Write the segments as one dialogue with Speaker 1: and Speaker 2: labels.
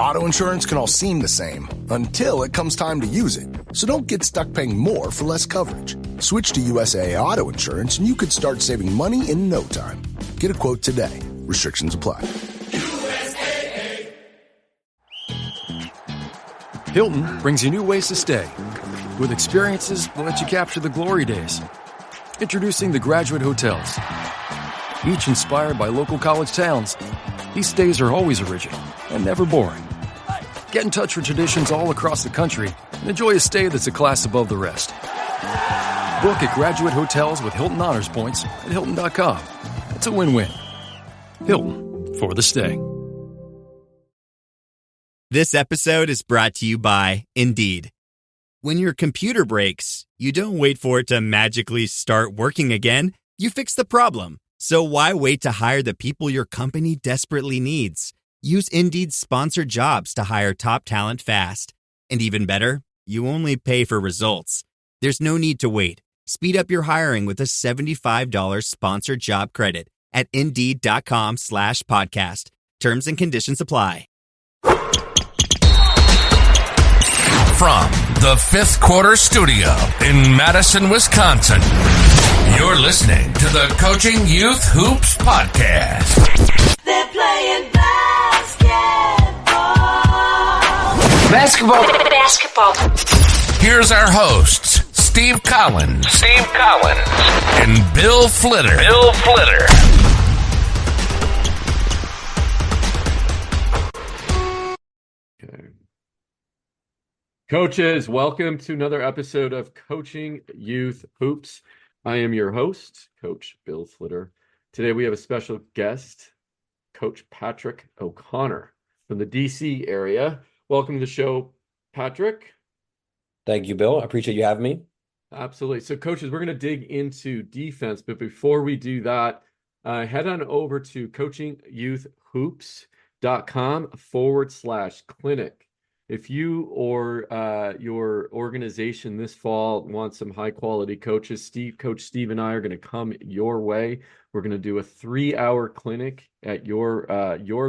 Speaker 1: Auto insurance can all seem the same until it comes time to use it. So don't get stuck paying more for less coverage. Switch to USAA Auto Insurance and you could start saving money in no time. Get a quote today. Restrictions apply.
Speaker 2: USAA. Hilton brings you new ways to stay. With experiences that let you capture the glory days. Introducing the Graduate Hotels. Each inspired by local college towns, these stays are always original and never boring. Get in touch with traditions all across the country and enjoy a stay that's a class above the rest. Book at Graduate Hotels with Hilton Honors Points at Hilton.com. It's a win-win. Hilton, for the stay.
Speaker 3: This episode is brought to you by Indeed. When your computer breaks, you don't wait for it to magically start working again. You fix the problem. So why wait to hire the people your company desperately needs? Use Indeed's sponsored jobs to hire top talent fast. And even better, you only pay for results. There's no need to wait. Speed up your hiring with a $75 sponsored job credit at Indeed.com/podcast. Terms and conditions apply.
Speaker 4: From the Fifth Quarter Studio in Madison, Wisconsin, you're listening to the Coaching Youth Hoops Podcast.
Speaker 5: They're playing
Speaker 4: Basketball. Here's our hosts, Steve Collins. And Bill Flitter.
Speaker 6: Okay. Coaches, welcome to another episode of Coaching Youth Hoops. I am your host, Coach Bill Flitter. Today we have a special guest, Coach Patrick O'Connor from the DC area. Welcome to the show, Patrick.
Speaker 7: Thank you, Bill. I appreciate you having me.
Speaker 6: Absolutely. So, coaches, we're going to dig into defense, but before we do that, head on over to coachingyouthhoops.com/clinic. If you or your organization this fall want some high-quality coaches, Coach Steve and I are going to come your way. We're going to do a 3-hour clinic at your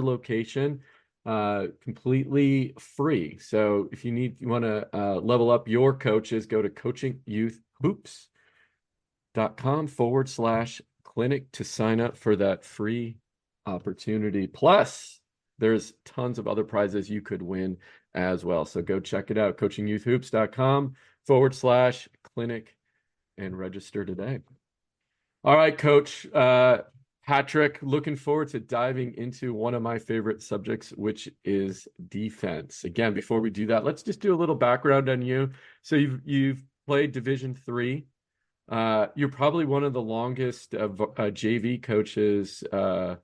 Speaker 6: location, completely free. So if you want to level up your coaches, go to coachingyouthhoops.com/clinic to sign up for that free opportunity. Plus, there's tons of other prizes you could win as well. So go check it out, coachingyouthhoops.com/clinic, and register today. All right, Coach Patrick, looking forward to diving into one of my favorite subjects, which is defense. Again, before we do that, let's just do a little background on you. So you've played Division III. You're probably one of the longest JV coaches or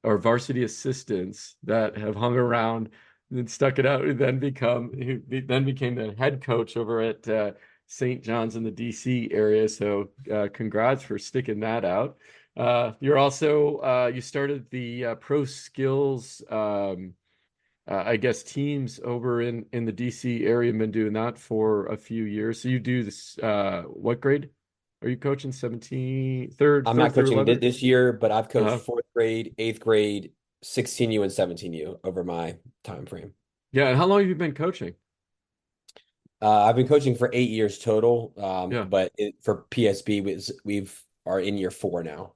Speaker 6: varsity assistants that have hung around and stuck it out, and then became the head coach over at St. John's in the DC area. So congrats for sticking that out. You're also you started the pro skills teams over in the DC area, and been doing that for a few years. So you do this what grade are you coaching? 3rd?
Speaker 7: I'm not coaching this year, but I've coached 4th grade, 8th grade, 16U and 17U over my time frame.
Speaker 6: Yeah, and how long have you been coaching?
Speaker 7: I've been coaching for 8 years total. But for PSB, we are in year 4 now.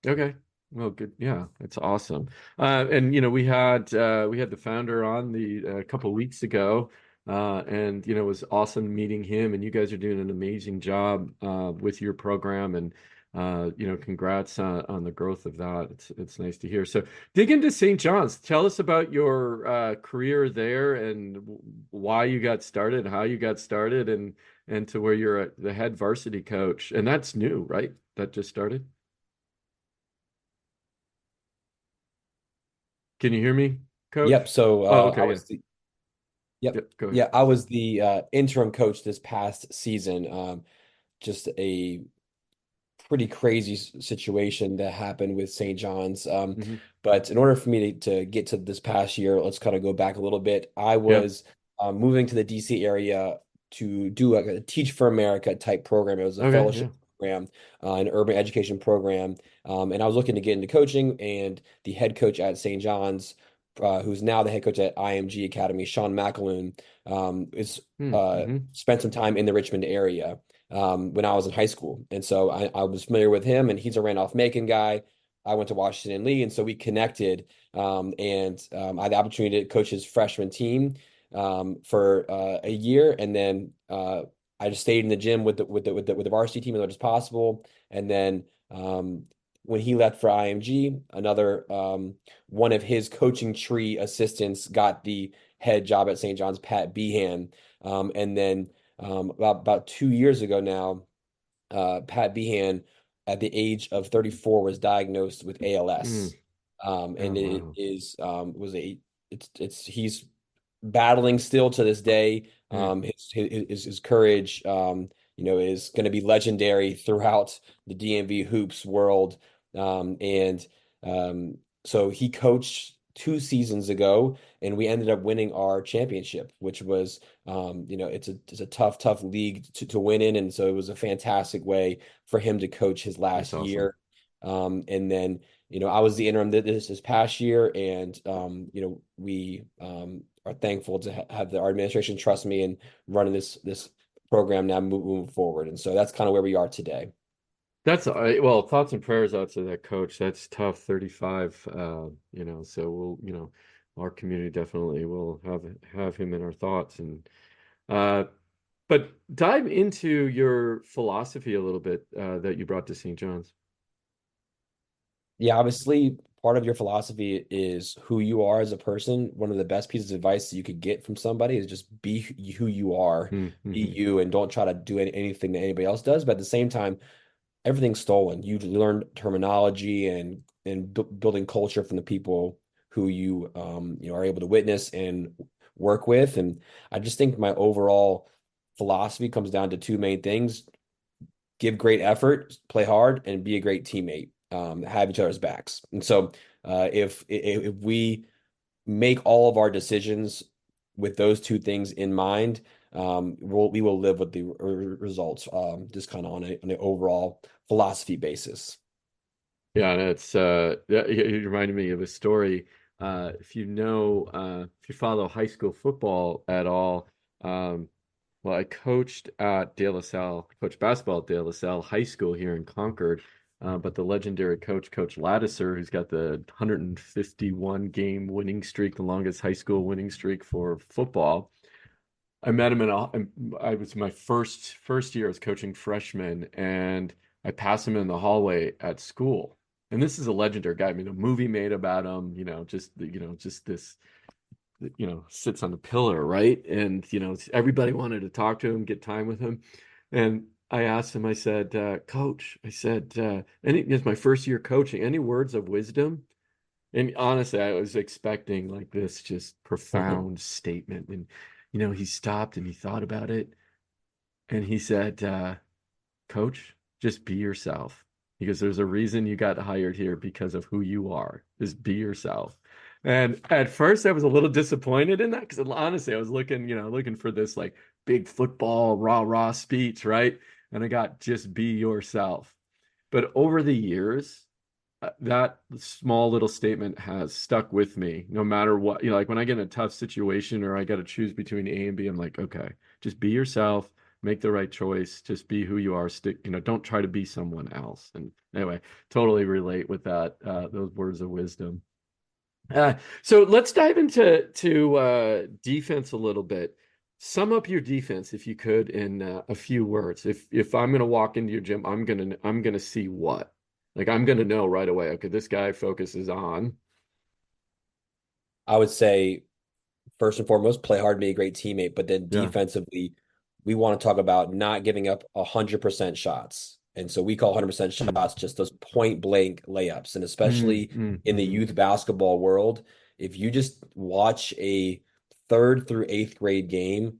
Speaker 7: Okay.
Speaker 6: Well, good. Yeah, it's awesome. And we had the founder on a couple of weeks ago, and it was awesome meeting him. And you guys are doing an amazing job with your program, and congrats on the growth of that. It's nice to hear. So dig into St. John's. Tell us about your career there and why you got started, how you got started, and to where you're the head varsity coach. And that's new, right? That just started. Can you hear me, Coach?
Speaker 7: Yep. So
Speaker 6: okay.
Speaker 7: I was I was the interim coach this past season. Just a pretty crazy situation that happened with St. John's. But in order for me to get to this past year, let's kind of go back a little bit. I was moving to the DC area to do a Teach for America type program. It was a fellowship program, an urban education program. And I was looking to get into coaching, and the head coach at St. John's who's now the head coach at IMG Academy, Sean McAloon, is spent some time in the Richmond area when I was in high school. And so I was familiar with him, and he's a Randolph-Macon guy. I went to Washington Lee, and so we connected. And I had the opportunity to coach his freshman team for a year, and then I just stayed in the gym with the varsity team as much as possible. And then when he left for IMG, another one of his coaching tree assistants got the head job at St. John's, Pat Behan. And then about 2 years ago now, Pat Behan, at the age of 34, was diagnosed with ALS. And it is he's battling still to this day. His courage, is going to be legendary throughout the DMV hoops world. So he coached 2 seasons ago, and we ended up winning our championship, which was, it's a tough league to win in. And so it was a fantastic way for him to coach his last year. And then, I was the interim this past year, and, we are thankful to have our administration trust me in running this program now moving forward. And so that's kind of where we are today.
Speaker 6: That's well, thoughts and prayers out to that coach. That's tough, 35, so we'll, our community definitely will have him in our thoughts. And but dive into your philosophy a little bit that you brought to St. John's.
Speaker 7: Yeah, obviously part of your philosophy is who you are as a person. One of the best pieces of advice that you could get from somebody is just be who you are, be you, and don't try to do anything that anybody else does. But at the same time, everything's stolen. You learn terminology and building culture from the people who you are able to witness and work with. And I just think my overall philosophy comes down to two main things: give great effort, play hard, and be a great teammate. Have each other's backs. And so if we make all of our decisions with those two things in mind, we will live with the results, just kind of on an overall philosophy basis.
Speaker 6: Yeah, and it's it reminded me of a story. If you follow high school football at all, well, I coached at De La Salle, coached basketball at De La Salle High School here in Concord. But the legendary Coach Ladouceur, who's got the 151 game winning streak, the longest high school winning streak for football. I met him I was my first year as coaching freshmen, and I passed him in the hallway at school. And this is a legendary guy. I mean, a movie made about him, just this, sits on the pillar, right? And, everybody wanted to talk to him, get time with him. And I asked him, I said, Coach, it's my first year coaching, any words of wisdom? And honestly, I was expecting like this just profound statement. And, he stopped and he thought about it. And he said, Coach, just be yourself. Because there's a reason you got hired here, because of who you are. Just be yourself. And at first I was a little disappointed in that, because honestly, I was looking for this like big football rah speech, right? And I got just be yourself. But over the years, that small little statement has stuck with me no matter what. Like when I get in a tough situation or I got to choose between A and B, I'm like, okay, just be yourself, make the right choice, just be who you are. Don't try to be someone else. And anyway, totally relate with that, those words of wisdom. So let's dive into defense a little bit. Sum up your defense, if you could, in a few words. If I'm going to walk into your gym, I'm going to see what? Like, I'm going to know right away, okay, this guy focuses on.
Speaker 7: I would say, first and foremost, play hard, be a great teammate. But then defensively, we want to talk about not giving up 100% shots. And so we call 100% shots just those point blank layups. And especially in the youth basketball world, if you just watch a 3rd through 8th grade game,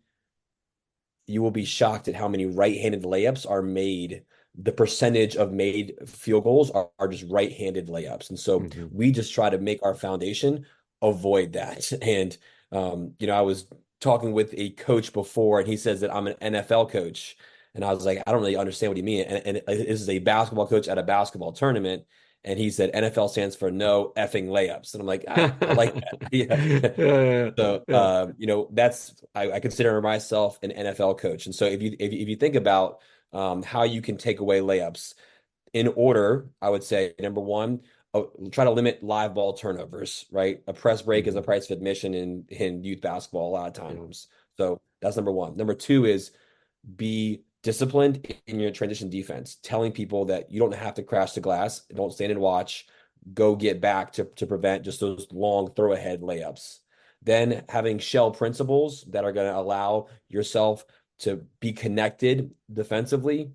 Speaker 7: you will be shocked at how many right-handed layups are made. The percentage of made field goals are just right-handed layups. And so we just try to make our foundation avoid that. And, I was talking with a coach before, and he says that I'm an NFL coach. And I was like, I don't really understand what you mean. And this is a basketball coach at a basketball tournament. And he said NFL stands for no effing layups. And I'm like, I like that. Yeah.
Speaker 6: Yeah,
Speaker 7: So,
Speaker 6: yeah.
Speaker 7: that's I consider myself an NFL coach. And so if you think about how you can take away layups in order, I would say number one, try to limit live ball turnovers, right? A press break is a price of admission in youth basketball a lot of times. So that's number one. Number two is be disciplined in your transition defense, telling people that you don't have to crash the glass, don't stand and watch, go get back to prevent just those long throw ahead layups. Then having shell principles that are going to allow yourself to be connected defensively.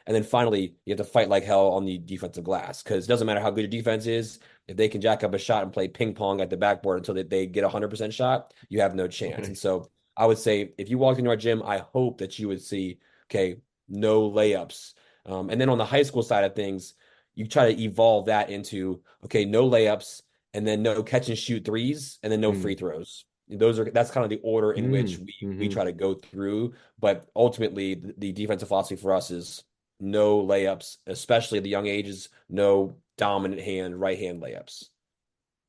Speaker 7: And then finally, you have to fight like hell on the defensive glass because it doesn't matter how good your defense is. If they can jack up a shot and play ping pong at the backboard until they get a 100% shot, you have no chance.
Speaker 6: Right.
Speaker 7: And so I would say if you walked into our gym, I hope that you would see, okay, no layups. And then on the high school side of things, you try to evolve that into, okay, no layups and then no catch and shoot threes and then no free throws. That's kind of the order in which we try to go through. But ultimately, the defensive philosophy for us is no layups, especially at the young ages, no dominant hand, right hand layups.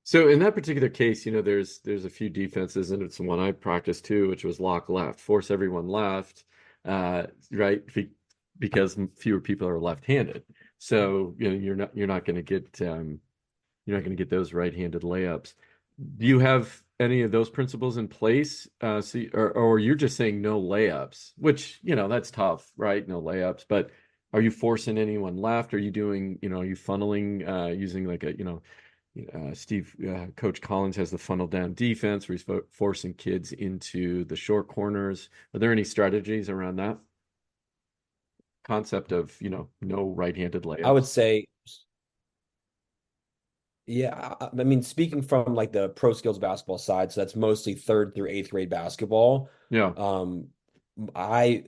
Speaker 6: So in that particular case, there's a few defenses, and it's the one I practiced too, which was lock left, force everyone left, right? Because fewer people are left-handed. So you're not going to get those right-handed layups. Do you have any of those principles in place? Or you're just saying no layups, which that's tough, right? No layups, but are you forcing anyone left? Are you doing, are you funneling using like a, Coach Collins has the funnel down defense where he's forcing kids into the short corners. Are there any strategies around that concept of, no right-handed layups?
Speaker 7: I would say, yeah, I mean, speaking from like the pro skills basketball side, so that's mostly 3rd through 8th grade basketball.
Speaker 6: Yeah.
Speaker 7: I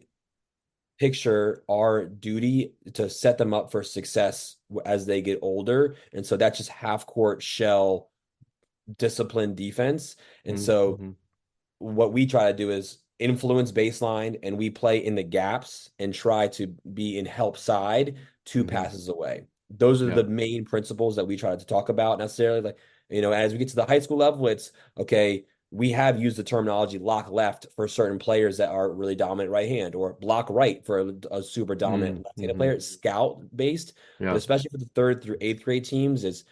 Speaker 7: picture our duty to set them up for success as they get older. And so that's just half court shell discipline defense. And so what we try to do is influence baseline and we play in the gaps and try to be in help side 2 passes away. Those are the main principles that we try to talk about necessarily. Like, as we get to the high school level, it's okay. We have used the terminology lock left for certain players that are really dominant right hand, or block right for a super dominant left-handed player. It's scout based, but especially for the 3rd through 8th grade teams, is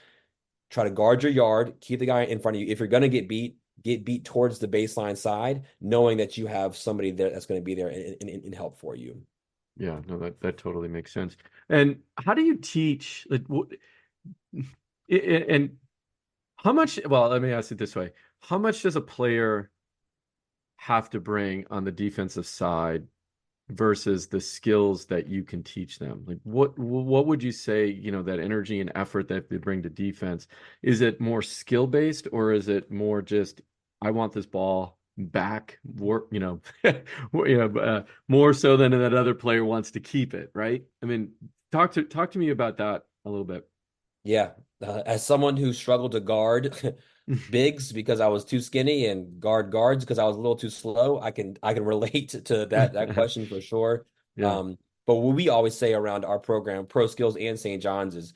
Speaker 7: try to guard your yard, keep the guy in front of you. If you're going to get beat towards the baseline side, knowing that you have somebody there that's going to be there and help for you.
Speaker 6: Yeah, no, that totally makes sense. And how do you teach? And how much? Well, let me ask it this way: how much does a player have to bring on the defensive side versus the skills that you can teach them? Like, what would you say? That energy and effort that they bring to defense, is it more skill based, or is it more just I want this ball back, more more so than that other player wants to keep it, right? I mean, talk to me about that a little bit.
Speaker 7: Yeah, as someone who struggled to guard bigs because I was too skinny and guards because I was a little too slow, I can relate to that question for sure.
Speaker 6: Yeah.
Speaker 7: But what we always say around our program, Pro Skills and St. John's, is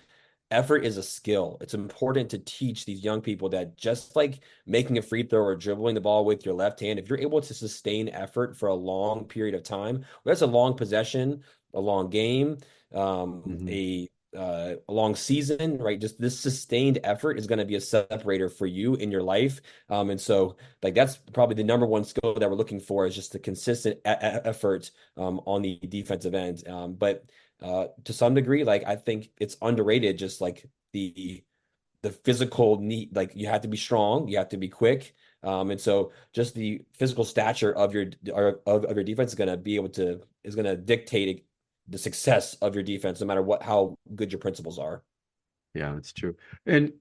Speaker 7: effort is a skill. It's important to teach these young people that just like making a free throw or dribbling the ball with your left hand, if you're able to sustain effort for a long period of time, whether that's a long possession, a long game, a long season, right? Just this sustained effort is going to be a separator for you in your life. And so like that's probably the number one skill that we're looking for, is just the consistent effort on the defensive end. But to some degree, like I think it's underrated, just like the physical need. Like you have to be strong, you have to be quick. And so just the physical stature of your defense is going to dictate the success of your defense, no matter how good your principles are.
Speaker 6: Yeah, that's true. And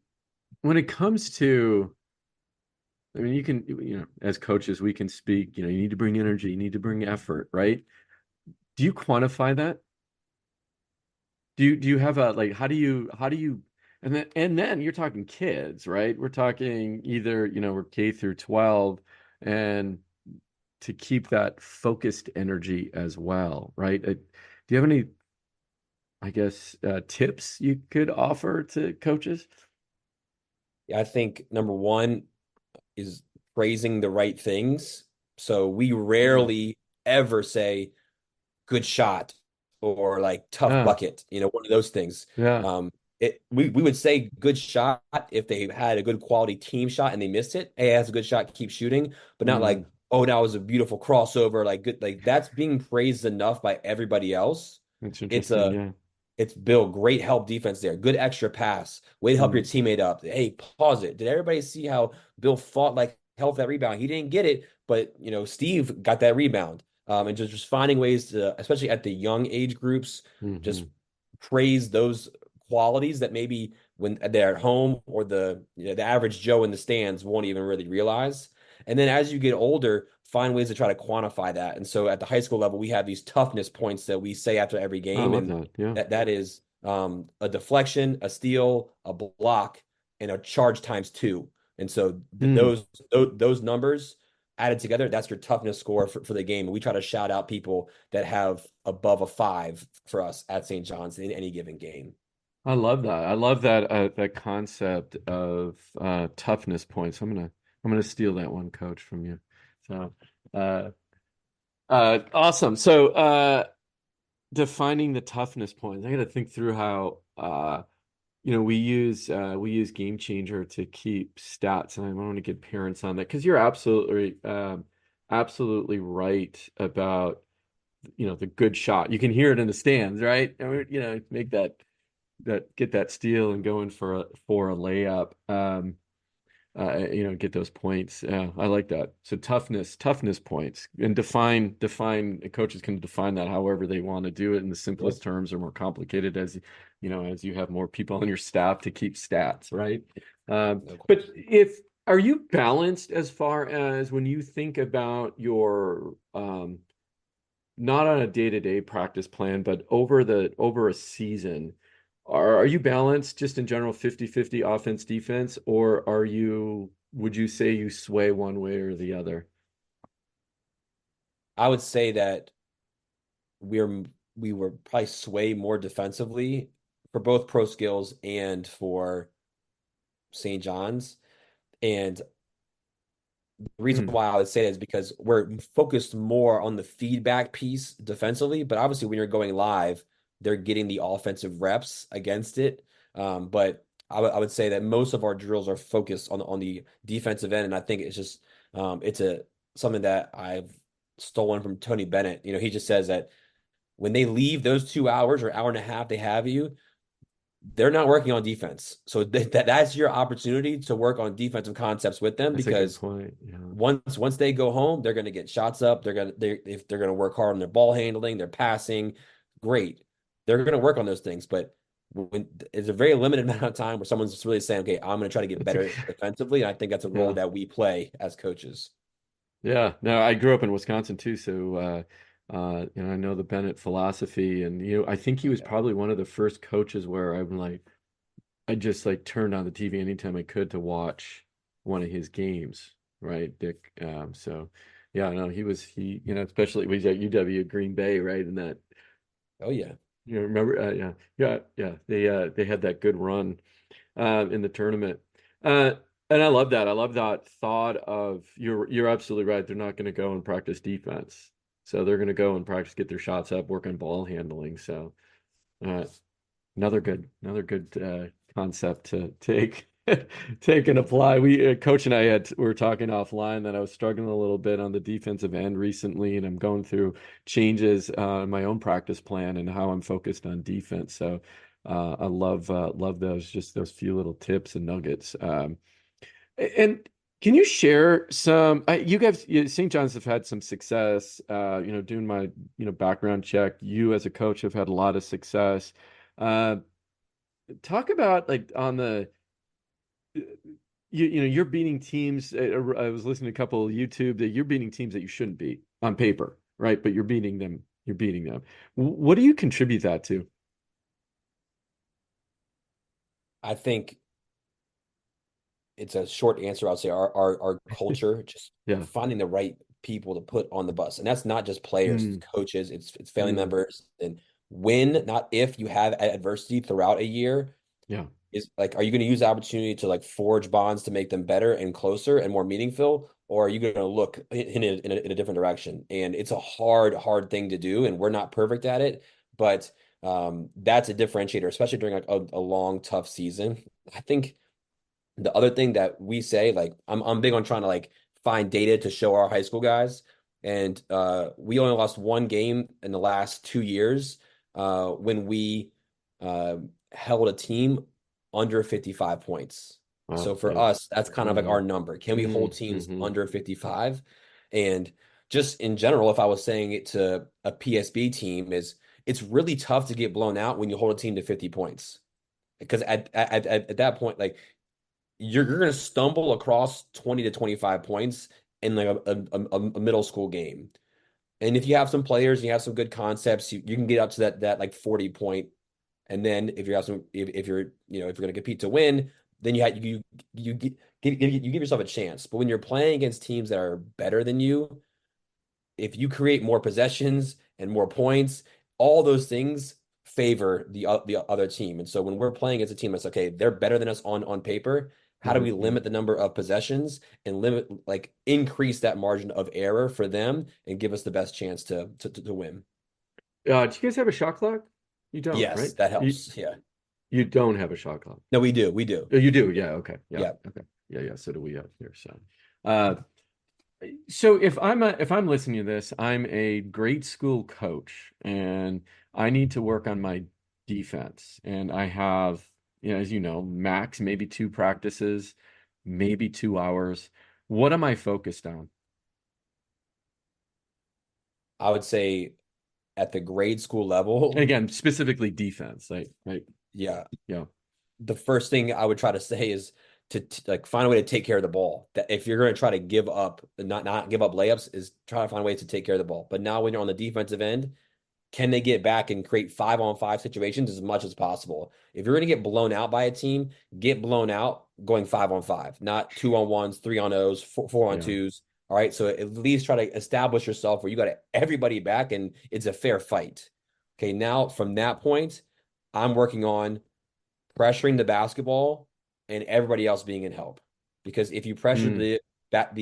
Speaker 6: when it comes to, I mean, you can, as coaches, we can speak, you need to bring energy, you need to bring effort, right? Do you quantify that? Do you have how do you, and then you're talking kids, right? We're talking either, we're K through 12, and to keep that focused energy as well, right? Do you have any I guess, tips you could offer to coaches?
Speaker 7: I think number one is praising the right things. So we
Speaker 6: Mm.
Speaker 7: rarely ever say good shot or like tough
Speaker 6: Yeah,
Speaker 7: bucket, one of those things.
Speaker 6: yeah.
Speaker 7: We would say good shot if they had a good quality team shot and they missed it. Hey, that's a good shot, keep shooting, but not
Speaker 6: Mm.
Speaker 7: like, oh, that was a beautiful crossover, like good, like that's being praised enough by everybody else.
Speaker 6: That's
Speaker 7: It's
Speaker 6: interesting.
Speaker 7: a
Speaker 6: Yeah.
Speaker 7: it's Bill, great help defense there. Good extra pass. Way to help your
Speaker 6: Mm.
Speaker 7: teammate up. Hey, pause it. Did everybody see how Bill fought like hell for that rebound? He didn't get it, but Steve got that rebound. And just finding ways to, especially at the young age groups, just
Speaker 6: Hmm.
Speaker 7: praise those qualities that maybe when they're at home or the average Joe in the stands won't even really realize. And then as you get older, find ways to try to quantify that. And so at the high school level, we have these toughness points that we say after every
Speaker 6: Oh, I
Speaker 7: game,
Speaker 6: love
Speaker 7: and
Speaker 6: that. Yeah.
Speaker 7: that is a deflection, a steal, a block, and a charge times two. And so
Speaker 6: Mm.
Speaker 7: those numbers added together, that's your toughness score for the game. And we try to shout out people that have above a 5 for us at St. John's in any given game.
Speaker 6: I love that. I love that concept of toughness points. I'm gonna steal that one, coach, from you. So uh awesome. So defining the toughness points. I gotta think through how we use Game Changer to keep stats, and I want to get parents on that because you're absolutely right about the good shot. You can hear it in the stands, right? I mean, make that get that steal and going for a layup. Get those points. Yeah, I like that. So toughness points, and define. Coaches can define that however they want to do it in the
Speaker 7: Yep.
Speaker 6: simplest terms or more complicated as you have more people on your staff to keep stats, right?
Speaker 7: No
Speaker 6: But
Speaker 7: question.
Speaker 6: are you balanced as far as when you think about your not on a day-to-day practice plan, but over a season, are you balanced just in general 50-50 offense defense, or would you say you sway one way or the other?
Speaker 7: I would say that we're we were probably sway more defensively for both pro skills and for St. John's. And the reason
Speaker 6: Hmm.
Speaker 7: why I would say that is because we're focused more on the feedback piece defensively, but obviously when you're going live, they're getting the offensive reps against it. But I would say that most of our drills are focused on the defensive end, and I think it's just it's a something that I've stolen from Tony Bennett. He just says that when they leave those 2 hours or hour and a half they have you, they're not working on defense. So that's your opportunity to work on defensive concepts with them
Speaker 6: That's a good
Speaker 7: because
Speaker 6: point. Yeah.
Speaker 7: once they go home, they're going to get shots up. If they're going to work hard on their ball handling, their passing, great. They're going to work on those things, but when it's a very limited amount of time where someone's just really saying, "Okay, I'm going to try to get
Speaker 6: That's a
Speaker 7: better defensively," and I think that's a role
Speaker 6: yeah.
Speaker 7: that we play as coaches.
Speaker 6: Yeah. No, I grew up in Wisconsin too, so I know the Bennett philosophy, and I think he was
Speaker 7: Yeah.
Speaker 6: probably one of the first coaches where I just like turned on the TV anytime I could to watch one of his games, right, Dick? So yeah, no, especially he was at UW Green Bay, right? And that
Speaker 7: Oh yeah.
Speaker 6: remember, yeah, yeah, yeah. They had that good run in the tournament. Uh, and I love that. I love that thought of you're absolutely right. They're not going to go and practice defense. So they're going to go and practice, get their shots up, work on ball handling. So uh, another good concept to take take and apply. Coach and we were talking offline that I was struggling a little bit on the defensive end recently, and I'm going through changes in my own practice plan and how I'm focused on defense. So I love those few little tips and nuggets. And can you share some? You guys, St. John's have had some success. Doing my background check, you as a coach have had a lot of success. Uh, Talk about like on the you're beating teams. I was listening to a couple of YouTube that you're beating teams that you shouldn't beat on paper, right? But you're beating them. You're beating them. What do you contribute that to?
Speaker 7: I think it's a short answer. I'll say our culture, just
Speaker 6: Yeah.
Speaker 7: finding the right people to put on the bus, and that's not just players, it's
Speaker 6: Mm,
Speaker 7: coaches, it's family
Speaker 6: mm,
Speaker 7: members, and when, not if, you have adversity throughout a year.
Speaker 6: Yeah.
Speaker 7: Is like, are you going to use the opportunity to like forge bonds to make them better and closer and more meaningful? Or are you going to look in a different direction? And it's a hard thing to do. And we're not perfect at it, but that's a differentiator, especially during like a long, tough season. I think the other thing that we say, like, I'm big on trying to like find data to show our high school guys. And we only lost one game in the last 2 years when we held a team under 55 points. So for us, that's kind of like our number. Can we hold teams under 55? And just in general, if I was saying it to a PSB team, it's really tough to get blown out when you hold a team to 50 points. Because at that point, like, you're going to stumble across 20 to 25 points in like a middle school game. And if you have some players and you have some good concepts, you can get up to that like 40 point. And then if you're going to compete to win, then you give yourself a chance. But when you're playing against teams that are better than you, if you create more possessions and more points, all those things favor the other team. And so when we're playing against a team that's okay, they're better than us on paper. How do we limit the number of possessions and increase that margin of error for them and give us the best chance to win?
Speaker 6: Do you guys have a shot clock? You don't,
Speaker 7: yes,
Speaker 6: right?
Speaker 7: That helps.
Speaker 6: You don't have a shot clock.
Speaker 7: No, we do.
Speaker 6: Oh, you do. Yeah. Okay.
Speaker 7: Yeah.
Speaker 6: Okay. Yeah. So do we up here. So if I'm listening to this, I'm a grade school coach and I need to work on my defense, and I have, as you know, max maybe 2 practices, maybe 2 hours. What am I focused on?
Speaker 7: I would say at the grade school level,
Speaker 6: again, specifically defense, right?
Speaker 7: Yeah.
Speaker 6: Yeah.
Speaker 7: The first thing I would try to say is to like find a way to take care of the ball. That if you're going to try to give up, not give up layups, is try to find ways to take care of the ball. But now when you're on the defensive end, can they get back and create 5-on-5 situations as much as possible? If you're going to get blown out by a team, get blown out going 5-on-5, not 2-on-1s, 3-on-0s, 4-on-2s. All right. So at least try to establish yourself where you got everybody back and it's a fair fight. Okay. Now from that point, I'm working on pressuring the basketball and everybody else being in help. Because if you pressure the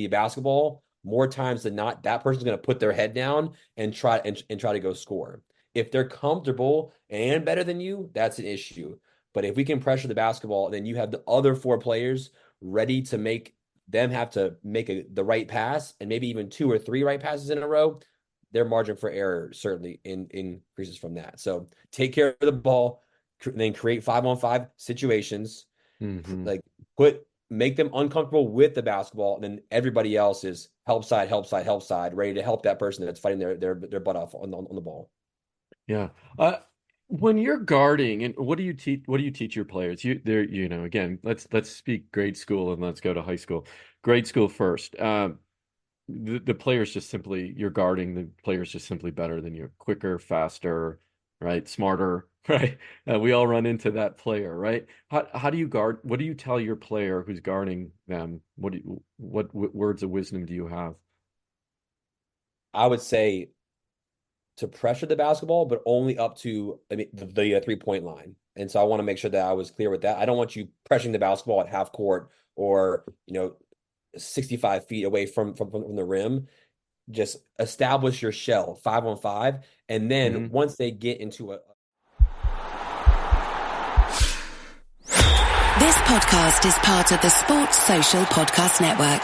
Speaker 7: basketball, more times than not, that person's going to put their head down and try to go score. If they're comfortable and better than you, that's an issue. But if we can pressure the basketball, then you have the other 4 players ready to make them have to make the right pass, and maybe even 2 or 3 right passes in a row, their margin for error certainly increases from that. So take care of the ball, then create 5-on-5 situations, make them uncomfortable with the basketball, and then everybody else is help side, ready to help that person that's fighting their butt off on the ball.
Speaker 6: Yeah. When you're guarding, and what do you teach your players? Again, let's speak grade school and let's go to high school. Grade school first. The players just simply, you're guarding the players just simply better than you, quicker, faster, right? Smarter, right? We all run into that player, right? How do you guard? What do you tell your player who's guarding them? What words of wisdom do you have?
Speaker 7: I would say to pressure the basketball, but only up to the 3-point line. And so I want to make sure that I was clear with that. I don't want you pressuring the basketball at half court or 65 feet away from the rim. Just establish your shell 5-on-5, and then once they get into
Speaker 5: This podcast is part of the Sports Social Podcast Network.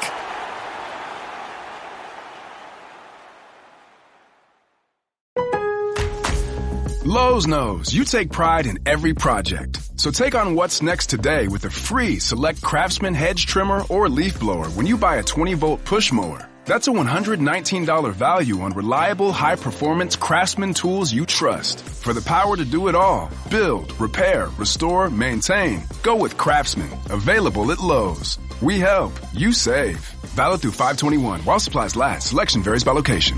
Speaker 8: Lowe's knows you take pride in every project. So take on what's next today with a free Select Craftsman hedge trimmer or leaf blower when you buy a 20-volt push mower. That's a $119 value on reliable, high-performance Craftsman tools you trust. For the power to do it all, build, repair, restore, maintain, go with Craftsman. Available at Lowe's. We help. You save. Valid through 5/21. While supplies last. Selection varies by location.